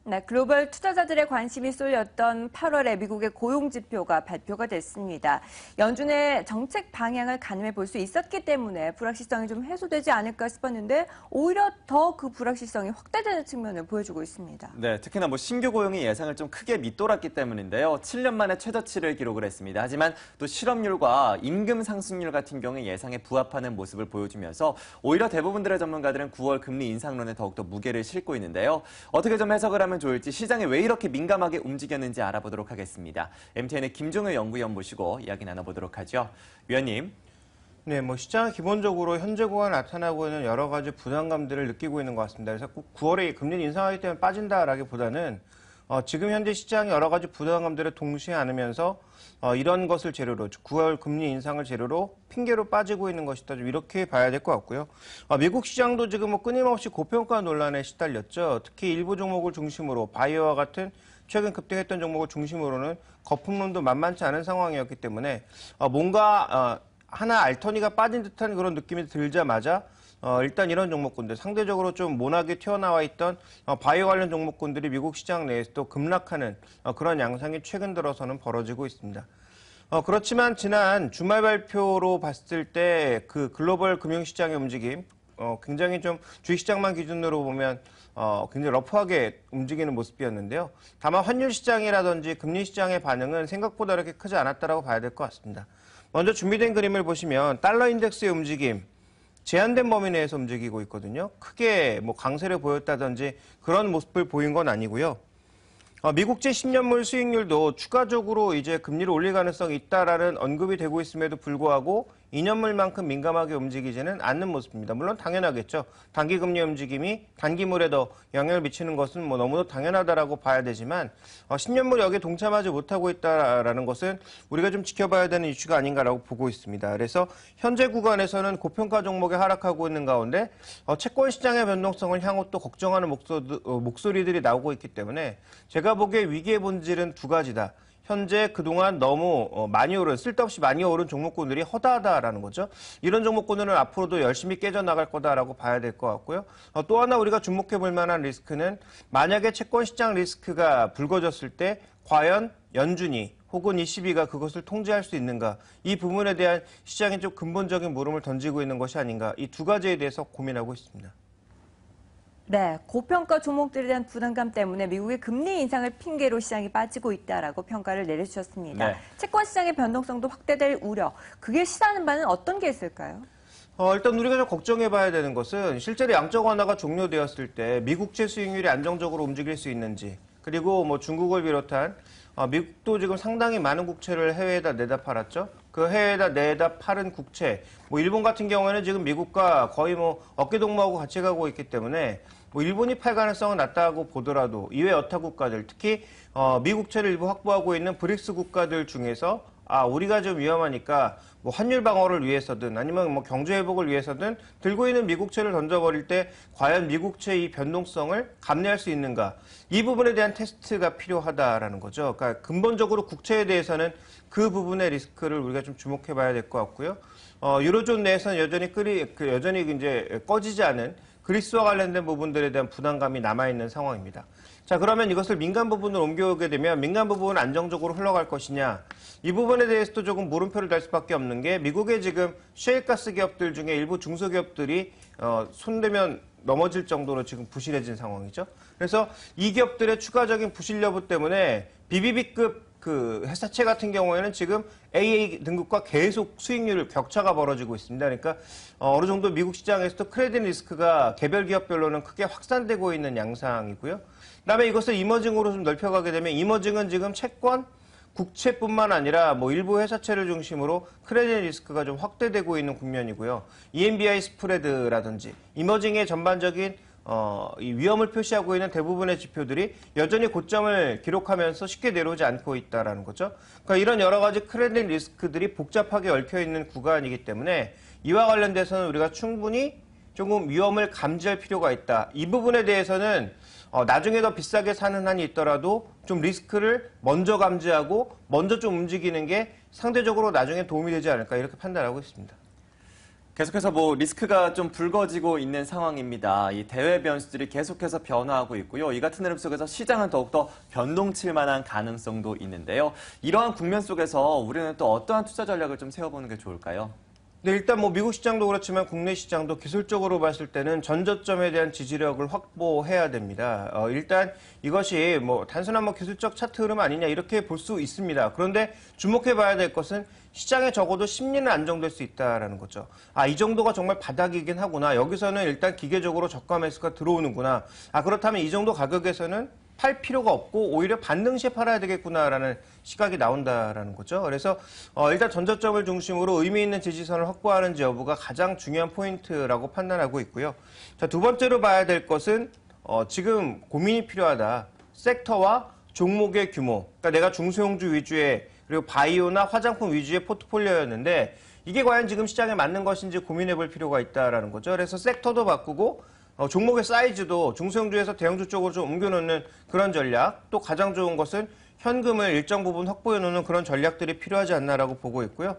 네, 글로벌 투자자들의 관심이 쏠렸던 8월에 미국의 고용지표가 발표가 됐습니다. 연준의 정책 방향을 가늠해 볼 수 있었기 때문에 불확실성이 좀 해소되지 않을까 싶었는데 오히려 더 그 불확실성이 확대되는 측면을 보여주고 있습니다. 네, 특히나 신규 고용이 예상을 좀 크게 밑돌았기 때문인데요. 7년 만에 최저치를 기록을 했습니다. 하지만 또 실업률과 임금 상승률 같은 경우에 예상에 부합하는 모습을 보여주면서 오히려 대부분들의 전문가들은 9월 금리 인상론에 더욱더 무게를 싣고 있는데요. 어떻게 좀 해석을 하면 좋을지 시장이 왜 이렇게 민감하게 움직였는지 알아보도록 하겠습니다. MTN의 김종일 연구위원 모시고 이야기 나눠보도록 하죠. 위원님. 네, 시장은 기본적으로 현재 구간에 나타나고 있는 여러 가지 부담감들을 느끼고 있는 것 같습니다. 그래서 꼭 9월에 금리 인상하기 때문에 빠진다라기보다는 지금 현재 시장이 여러 가지 부담감들을 동시에 안으면서 이런 것을 재료로 9월 금리 인상을 재료로 핑계로 빠지고 있는 것이다. 좀 이렇게 봐야 될 것 같고요. 미국 시장도 지금 끊임없이 고평가 논란에 시달렸죠. 특히 일부 종목을 중심으로 바이오와 같은 최근 급등했던 종목을 중심으로는 거품론도 만만치 않은 상황이었기 때문에 뭔가 하나 알터니가 빠진 듯한 그런 느낌이 들자마자 일단 이런 종목군들, 상대적으로 좀 모나게 튀어나와 있던 바이오 관련 종목군들이 미국 시장 내에서 또 급락하는 그런 양상이 최근 들어서는 벌어지고 있습니다. 그렇지만 지난 주말 발표로 봤을 때 그 글로벌 금융시장의 움직임, 굉장히 좀 주식시장만 기준으로 보면 굉장히 러프하게 움직이는 모습이었는데요. 다만 환율 시장이라든지 금리 시장의 반응은 생각보다 그렇게 크지 않았다고 봐야 될 것 같습니다. 먼저 준비된 그림을 보시면 달러 인덱스의 움직임, 제한된 범위 내에서 움직이고 있거든요. 크게 강세를 보였다든지 그런 모습을 보인 건 아니고요. 미국제 10년물 수익률도 추가적으로 이제 금리를 올릴 가능성이 있다라는 언급이 되고 있음에도 불구하고 2년물만큼 민감하게 움직이지는 않는 모습입니다. 물론 당연하겠죠. 단기 금리 움직임이 단기물에 더 영향을 미치는 것은 너무도 당연하다라고 봐야 되지만 10년물이 여기에 동참하지 못하고 있다라는 것은 우리가 좀 지켜봐야 되는 이슈가 아닌가라고 보고 있습니다. 그래서 현재 구간에서는 고평가 종목에 하락하고 있는 가운데 채권 시장의 변동성을 향후 또 걱정하는 목소리들이 나오고 있기 때문에 제가 보기에 위기의 본질은 두 가지다. 현재 그동안 너무 많이 오른, 쓸데없이 많이 오른 종목군들이 허다하다라는 거죠. 이런 종목군들은 앞으로도 열심히 깨져나갈 거다라고 봐야 될 것 같고요. 또 하나 우리가 주목해 볼 만한 리스크는 만약에 채권 시장 리스크가 불거졌을 때 과연 연준이 혹은 ECB가 그것을 통제할 수 있는가, 이 부분에 대한 시장에 좀 근본적인 물음을 던지고 있는 것이 아닌가, 이 두 가지에 대해서 고민하고 있습니다. 네, 고평가 종목들에 대한 부담감 때문에 미국의 금리 인상을 핑계로 시장이 빠지고 있다라고 평가를 내려주셨습니다. 네. 채권 시장의 변동성도 확대될 우려, 그게 시사하는 바는 어떤 게 있을까요? 일단 우리가 좀 걱정해봐야 되는 것은 실제로 양적 완화가 종료되었을 때 미국채 수익률이 안정적으로 움직일 수 있는지, 그리고 중국을 비롯한 미국도 지금 상당히 많은 국채를 해외에다 내다 팔았죠. 그 해외에다 내다 팔은 국채, 일본 같은 경우에는 지금 미국과 거의 어깨동무하고 같이 가고 있기 때문에 일본이 팔 가능성은 낮다고 보더라도 이외 여타 국가들, 특히 미국채를 일부 확보하고 있는 브릭스 국가들 중에서 우리가 좀 위험하니까 환율 방어를 위해서든 아니면 경제 회복을 위해서든 들고 있는 미국채를 던져버릴 때 과연 미국채의 이 변동성을 감내할 수 있는가, 이 부분에 대한 테스트가 필요하다라는 거죠. 그러니까 근본적으로 국채에 대해서는 그 부분의 리스크를 우리가 좀 주목해 봐야 될 것 같고요. 유로존 내에서는 여전히 이제 꺼지지 않은 그리스와 관련된 부분들에 대한 부담감이 남아있는 상황입니다. 자, 그러면 이것을 민간 부분으로 옮겨오게 되면 민간 부분은 안정적으로 흘러갈 것이냐, 이 부분에 대해서도 조금 물음표를 달 수밖에 없는 게 미국의 지금 셰일가스 기업들 중에 일부 중소기업들이 손대면 넘어질 정도로 지금 부실해진 상황이죠. 그래서 이 기업들의 추가적인 부실 여부 때문에 BBB급 그 회사채 같은 경우에는 지금 AA 등급과 계속 수익률 격차가 벌어지고 있습니다. 그러니까 어느 정도 미국 시장에서도 크레딧 리스크가 개별 기업별로는 크게 확산되고 있는 양상이고요. 그다음에 이것을 이머징으로 좀 넓혀가게 되면 이머징은 지금 채권, 국채뿐만 아니라 일부 회사채를 중심으로 크레딧 리스크가 좀 확대되고 있는 국면이고요. EMBI 스프레드라든지 이머징의 전반적인 이 위험을 표시하고 있는 대부분의 지표들이 여전히 고점을 기록하면서 쉽게 내려오지 않고 있다는 거죠. 그러니까 이런 여러 가지 크레딧 리스크들이 복잡하게 얽혀있는 구간이기 때문에 이와 관련돼서는 우리가 충분히 조금 위험을 감지할 필요가 있다. 이 부분에 대해서는 나중에 더 비싸게 사는 한이 있더라도 좀 리스크를 먼저 감지하고 먼저 좀 움직이는 게 상대적으로 나중에 도움이 되지 않을까, 이렇게 판단하고 있습니다. 계속해서 리스크가 좀 불거지고 있는 상황입니다. 이 대외 변수들이 계속해서 변화하고 있고요. 이 같은 흐름 속에서 시장은 더욱더 변동칠 만한 가능성도 있는데요. 이러한 국면 속에서 우리는 또 어떠한 투자 전략을 좀 세워보는 게 좋을까요? 네, 일단 미국 시장도 그렇지만 국내 시장도 기술적으로 봤을 때는 전저점에 대한 지지력을 확보해야 됩니다. 일단 이것이 단순한 기술적 차트 흐름 아니냐 이렇게 볼 수 있습니다. 그런데 주목해 봐야 될 것은 시장에 적어도 심리는 안정될 수 있다라는 거죠. 이 정도가 정말 바닥이긴 하구나. 여기서는 일단 기계적으로 저가 매수가 들어오는구나. 그렇다면 이 정도 가격에서는 팔 필요가 없고 오히려 반등 시에 팔아야 되겠구나라는 시각이 나온다라는 거죠. 그래서 일단 전저점을 중심으로 의미 있는 지지선을 확보하는지 여부가 가장 중요한 포인트라고 판단하고 있고요. 자, 두 번째로 봐야 될 것은 지금 고민이 필요하다. 섹터와 종목의 규모. 그러니까 내가 중소형주 위주의 그리고 바이오나 화장품 위주의 포트폴리오였는데 이게 과연 지금 시장에 맞는 것인지 고민해 볼 필요가 있다라는 거죠. 그래서 섹터도 바꾸고 종목의 사이즈도 중소형주에서 대형주 쪽으로 좀 옮겨놓는 그런 전략, 또 가장 좋은 것은 현금을 일정 부분 확보해 놓는 그런 전략들이 필요하지 않나라고 보고 있고요.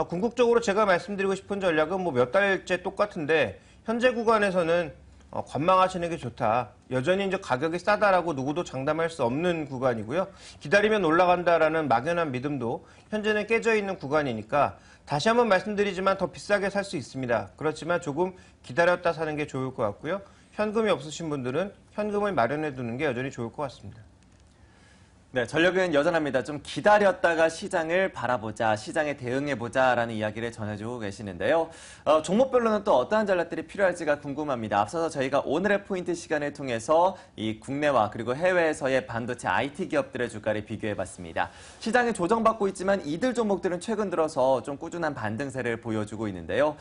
궁극적으로 제가 말씀드리고 싶은 전략은 몇 달째 똑같은데 현재 구간에서는 관망하시는 게 좋다. 여전히 이제 가격이 싸다라고 누구도 장담할 수 없는 구간이고요. 기다리면 올라간다라는 막연한 믿음도 현재는 깨져 있는 구간이니까 다시 한번 말씀드리지만 더 비싸게 살 수 있습니다. 그렇지만 조금 기다렸다 사는 게 좋을 것 같고요. 현금이 없으신 분들은 현금을 마련해 두는 게 여전히 좋을 것 같습니다. 네, 전략은 여전합니다. 좀 기다렸다가 시장을 바라보자, 시장에 대응해보자라는 이야기를 전해주고 계시는데요. 종목별로는 또 어떠한 전략들이 필요할지가 궁금합니다. 앞서서 저희가 오늘의 포인트 시간을 통해서 이 국내와 그리고 해외에서의 반도체 IT 기업들의 주가를 비교해봤습니다. 시장이 조정받고 있지만 이들 종목들은 최근 들어서 좀 꾸준한 반등세를 보여주고 있는데요.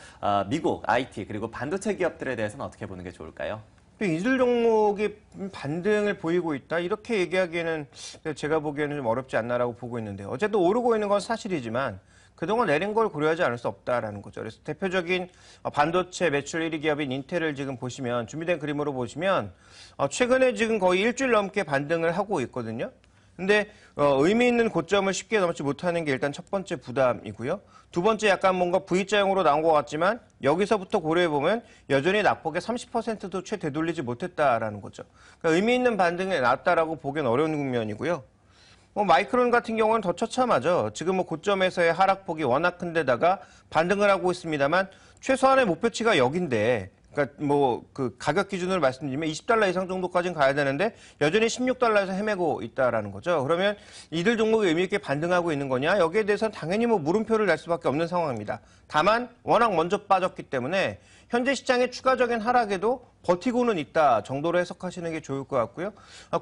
미국 IT 그리고 반도체 기업들에 대해서는 어떻게 보는 게 좋을까요? 이들 종목이 반등을 보이고 있다 이렇게 얘기하기에는 제가 보기에는 좀 어렵지 않나라고 보고 있는데요. 어쨌든 오르고 있는 건 사실이지만 그동안 내린 걸 고려하지 않을 수 없다라는 거죠. 그래서 대표적인 반도체 매출 1위 기업인 인텔을 지금 보시면 준비된 그림으로 보시면 최근에 지금 거의 일주일 넘게 반등을 하고 있거든요. 근데 의미 있는 고점을 쉽게 넘지 못하는 게 일단 첫 번째 부담이고요. 두 번째 약간 뭔가 V자형으로 나온 것 같지만 여기서부터 고려해보면 여전히 낙폭의 30%도 채 되돌리지 못했다라는 거죠. 그러니까 의미 있는 반등이 나왔다라고 보기엔 어려운 국면이고요. 마이크론 같은 경우는 더 처참하죠. 지금 고점에서의 하락폭이 워낙 큰 데다가 반등을 하고 있습니다만 최소한의 목표치가 여긴데 그러니까 그 가격 기준으로 말씀드리면 $20 이상 정도까지는 가야 되는데 여전히 $16에서 헤매고 있다라는 거죠. 그러면 이들 종목이 의미 있게 반등하고 있는 거냐? 여기에 대해서는 당연히 물음표를 낼 수밖에 없는 상황입니다. 다만 워낙 먼저 빠졌기 때문에 현재 시장의 추가적인 하락에도 버티고는 있다 정도로 해석하시는 게 좋을 것 같고요.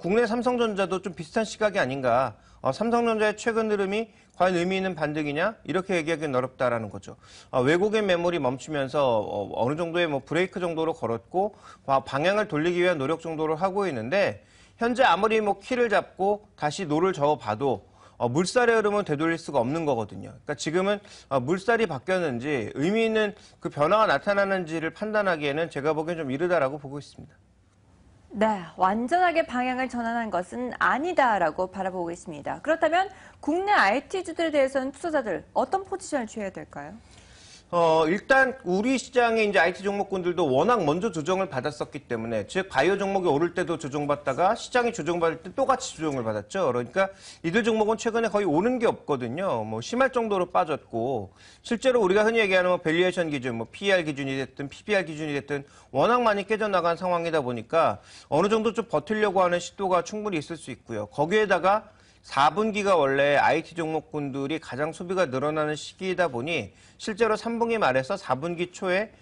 국내 삼성전자도 좀 비슷한 시각이 아닌가. 삼성전자의 최근 흐름이 과연 의미 있는 반등이냐? 이렇게 얘기하기는 어렵다라는 거죠. 외국인 매물이 멈추면서 어느 정도의 브레이크 정도로 걸었고 방향을 돌리기 위한 노력 정도를 하고 있는데 현재 아무리 키를 잡고 다시 노를 저어봐도 물살의 흐름은 되돌릴 수가 없는 거거든요. 그러니까 지금은 물살이 바뀌었는지 의미 있는 그 변화가 나타나는지를 판단하기에는 제가 보기엔 좀 이르다라고 보고 있습니다. 네, 완전하게 방향을 전환한 것은 아니다라고 바라보고 있습니다. 그렇다면 국내 IT주들에 대해서는 투자자들 어떤 포지션을 취해야 될까요? 일단 우리 시장의 이제 IT 종목군들도 워낙 먼저 조정을 받았었기 때문에 즉 바이오 종목이 오를 때도 조정받다가 시장이 조정받을 때 똑같이 조정을 받았죠. 그러니까 이들 종목은 최근에 거의 오는 게 없거든요. 심할 정도로 빠졌고 실제로 우리가 흔히 얘기하는 밸류에이션 기준, PER 기준이 됐든 PBR 기준이 됐든 워낙 많이 깨져나간 상황이다 보니까 어느 정도 좀 버틸려고 하는 시도가 충분히 있을 수 있고요. 거기에다가 4분기가 원래 IT 종목군들이 가장 소비가 늘어나는 시기이다 보니 실제로 3분기 말에서 4분기 초에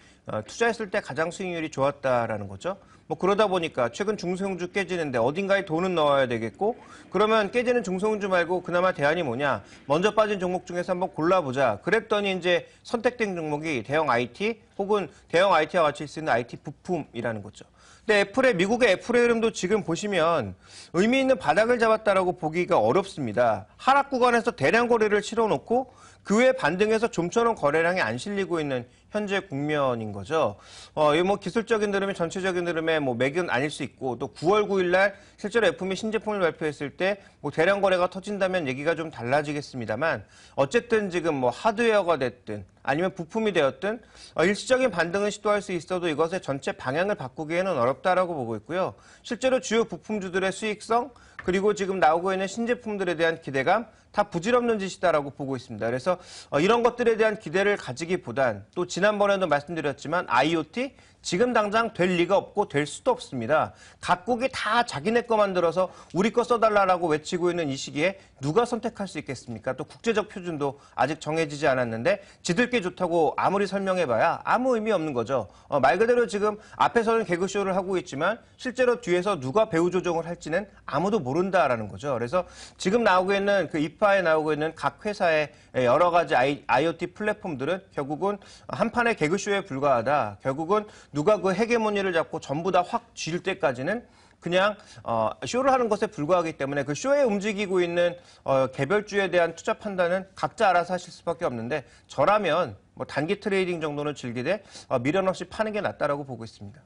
투자했을 때 가장 수익률이 좋았다라는 거죠. 그러다 보니까 최근 중소형주 깨지는데 어딘가에 돈은 넣어야 되겠고 그러면 깨지는 중소형주 말고 그나마 대안이 뭐냐. 먼저 빠진 종목 중에서 한번 골라보자. 그랬더니 이제 선택된 종목이 대형 IT 혹은 대형 IT와 같이 쓰는 IT 부품이라는 거죠. 근데 미국의 애플의 흐름도 지금 보시면 의미 있는 바닥을 잡았다라고 보기가 어렵습니다. 하락 구간에서 대량 거래를 실어놓고 그 후에 반등해서 좀처럼 거래량이 안 실리고 있는 현재 국면인 거죠. 이 기술적인 흐름이 전체적인 흐름에 FOMC의 뭐 맥은 아닐 수 있고 또 9월 9일 날 실제로 애플이 신제품을 발표했을 때 뭐 대량 거래가 터진다면 얘기가 좀 달라지겠습니다만 어쨌든 지금 뭐 하드웨어가 됐든 아니면 부품이 되었든 일시적인 반등은 시도할 수 있어도 이것의 전체 방향을 바꾸기에는 어렵다라고 보고 있고요. 실제로 주요 부품주들의 수익성 그리고 지금 나오고 있는 신제품들에 대한 기대감 다 부질없는 짓이다라고 보고 있습니다. 그래서 이런 것들에 대한 기대를 가지기보단 또 지난번에도 말씀드렸지만 IoT 지금 당장 될 리가 없고 될 수도 없습니다. 각국이 다 자기네 거 만들어서 우리 거 써달라고 외치고 있는 이 시기에 누가 선택할 수 있겠습니까? 또 국제적 표준도 아직 정해지지 않았는데 지들께 좋다고 아무리 설명해봐야 아무 의미 없는 거죠. 말 그대로 지금 앞에서는 개그쇼를 하고 있지만 실제로 뒤에서 누가 배후 조종을 할지는 아무도 모른다라는 거죠. 그래서 지금 나오고 있는 그 이파에 나오고 있는 각 회사의 여러 가지 IoT 플랫폼들은 결국은 한 판의 개그쇼에 불과하다. 결국은 누가 그 헤게모니를 잡고 전부 다 확 쥘 때까지는 그냥 쇼를 하는 것에 불과하기 때문에 그 쇼에 움직이고 있는 개별주에 대한 투자 판단은 각자 알아서 하실 수밖에 없는데 저라면 뭐 단기 트레이딩 정도는 즐기되 미련 없이 파는 게 낫다라고 보고 있습니다.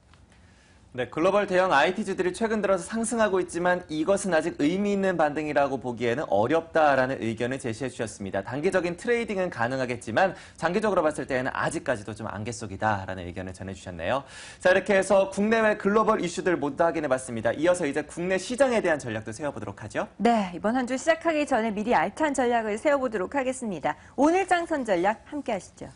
네, 글로벌 대형 IT주들이 최근 들어서 상승하고 있지만 이것은 아직 의미 있는 반등이라고 보기에는 어렵다라는 의견을 제시해 주셨습니다. 단기적인 트레이딩은 가능하겠지만 장기적으로 봤을 때는 아직까지도 좀 안개 속이다라는 의견을 전해주셨네요. 자, 이렇게 해서 국내외 글로벌 이슈들 모두 다 확인해봤습니다. 이어서 이제 국내 시장에 대한 전략도 세워보도록 하죠. 네, 이번 한 주 시작하기 전에 미리 알찬 전략을 세워보도록 하겠습니다. 오늘 장선 전략 함께 하시죠.